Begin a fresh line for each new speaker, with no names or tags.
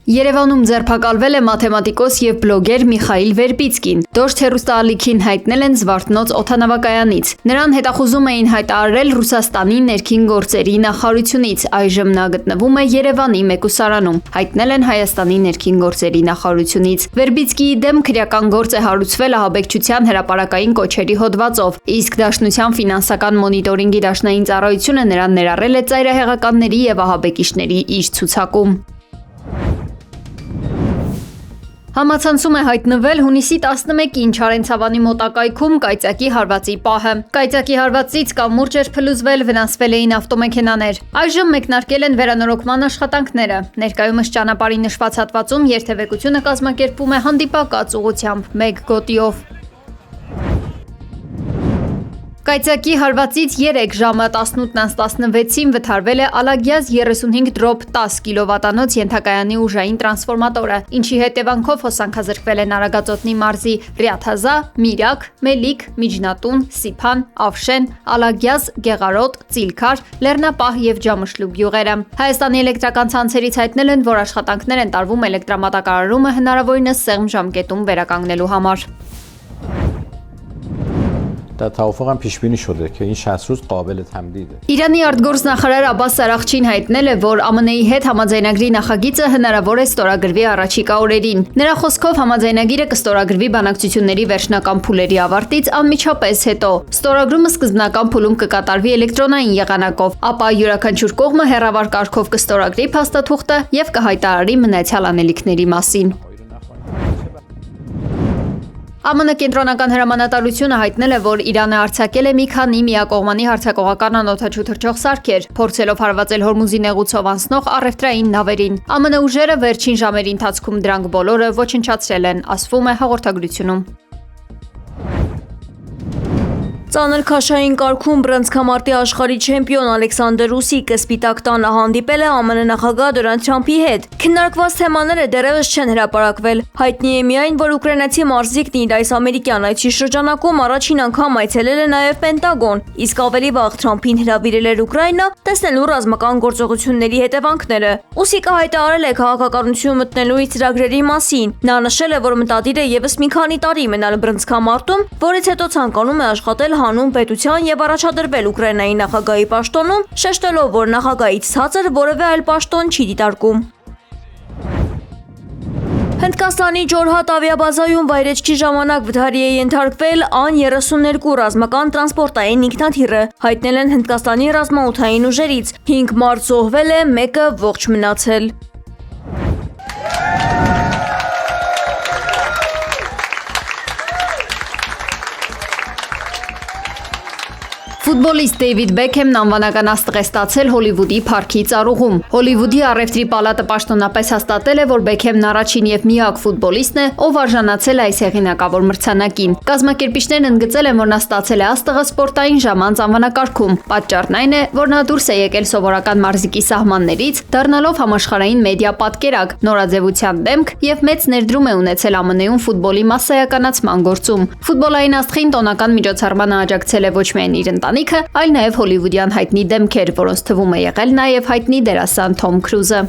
Երևանում ձերբակալվել է մաթեմատիկոս և բլոգեր Միխայիլ Վերբիցկին։ Դոշտ հեռուստաալիքին հայտնել են Զվարթնոց օդանավակայանից։ Նրան հետախուզում էին հայտարարել Ռուսաստանի ներքին գործերի նախարարությունից, այժմ նա գտնվում է Երևանի մեկուսարանում, հայտնել են Հայաստանի ներքին գործերի նախարարությունից։ Վերբիցկիի դեմ քրեական գործ է հարուցվել ահաբեկչության հրապարակային կոչերի հոդվածով, իսկ Դաշնության ֆինանսական մոնիտորինգի դաշնային ծառայությունը նրան ներառել է ծայրահեղականների և ահաբեկիչների իր ցուցակում։ Համացանցում է հայտնվել հունիսի 11-ին Չարենցավանի մոտակայքում կայծակի հարվածի պահը։ Կայծակի հարվածից կամուրջ էր փլուզվել, վնասվել էին ավտոմեքենաներ։ Այժմ մեկնարկել են վերանորոգման աշխատանքները։ Ներկայումս ճանապարհի նշված հատվածում երթևեկությունը կազմակերպվում է հանդիպակաց ուղղությամբ 1 գոտիով։ Կայծակի հարվածից 3 ժամը 18:16-ին վթարվել է Ալագյազ 35/10 կիլովատանոց ենթակայանի ուժային տրանսֆորմատորը, ինչի հետևանքով հոսանքազրկվել են Արագածոտնի մարզի Ռյաթազա, Միրյակ, Մելիք, Միջնատուն, Սիփան, Ավշեն, Ալագյազ, Գեղարոտ, Ծիլքար, Լեռնապահ և Ջամշլուկ գյուղերը։ Հայաստանի էլեկտրական ցանցերից հայտնել են, որ աշխատանքներ են տարվում էլեկտրամատակարարումը հնարավորինս սեղմ ժամկետում վերականգնելու համար։
در توافق هم پیش بینی شده که این 60 روز قابل تمدیده.
Իրանի արտգործնախարար Աբբաս Արաղչին հայտնել է, որ ԱՄՆ-ի հետ համաձայնագրի նախագիծը հնարավոր է ստորագրվի առաջիկա օրերին։ Նրա խոսքով համաձայնագիրը կստորագրվի բանակցությունների վերջնական փուլերի ավարտից անմիջապես հետո։ Ստորագրումը սկզբնական փուլում կկատարվի էլեկտրոնային եղանակով, ապա յուրաքանչյուր կողմը հեռավար կարգով կստորագրի փաստաթուղթը եւ կհայտարարի մնացյալ անելիքների մասին։ ԱՄՆ կենտրոնական հրամանատարությունը հայտնել է, որ Իրանը արձակել է մի քանի միակողմանի հարձակողական անօդաչու թռչող սարքեր, փորձելով հարվածել Հորմուզի նեղուցով անցնող առևտրային նավերին։ ԱՄՆ ուժերը վերջին ժամերի ընթացքում դրանք բոլորը ոչնչացրել են, ասվում է հաղորդագրությունում։
Ծանր քաշային կարգում բռնցքամարտի աշխարհի չեմպիոն Ալեքսանդր Ուսիկը Սպիտակ տանը հանդիպել է ԱՄՆ նախագահ Դոնալդ Թրամփի հետ։ Քննարկված թեմաները դեռևս չեն հրապարակվել։ Հայտնի է միայն, որ ուկրաինացի մարզիկն իր այս ամերիկյան այցի շրջանակում առաջին անգամ այցելել է նաև Պենտագոն, իսկ ավելի վաղ Թրամփին հրավիրել էր Ուկրաինա տեսնելու ռազմական գործողությունների հետևանքները։ Ուսիկը հայտարարել է քաղաքականություն մտնելու իր ծրագրերի մասին։ Նա նշել է, որ մտադիր է ևս մի քանի տարի մնալ բռնցքամարտում, որից հետո ցանկանում է աշխատել հանուն պետության եւ առաջադրվել Ուկրաինայի նախագահի պաշտոնում, շեշտելով, որ նախագահից ցածր որևէ այլ պաշտոն չի դիտարկում։ Հնդկաստանի Ջորհատ ավիաբազայում վայրեջքի ժամանակ վթարի է ենթարկվել Ան-32 ռազմական տրանսպորտային ինքնաթիռը, հայտնել են Հնդկաստանի ռազմաօդային ուժերից։ 5 մարդ զոհվել է, 1-ը ողջ մնացել։
Ֆուտբոլիստ Դեյվիդ Բեքհեմն անվանական աստղ է ստացել Հոլիվուդի փառքի ծառուղում։ Հոլիվուդի առևտրի պալատը պաշտոնապես հաստատել է, որ Բեքհեմն առաջին եւ միակ ֆուտբոլիստն է, ով արժանացել է այս հեղինակավոր մրցանակին։ Կազմակերպիչներն ընդգծել են, որ նա ստացել է աստղը սպորտային ժամանց անվանակարգում։ Պատճառն այն է, որ նա դուրս է եկել սովորական մարզիկի սահմաններից, դառնալով համաշխարհային մեդիա պատկերակ, նորաձևության դեմք եւ մեծ ներդրում է ունեցել ԱՄՆ-ում ֆուտբոլի մասսայականացման գործում։ Ֆուտբոլային աստղին տոնական միջոցառմանը աջակցել է ոչ միայն իր այլ նաև հոլիվուդյան հայտնի դեմքեր, որոնց թվում է եղել նաև հայտնի դերասան Թոմ Քրուզը։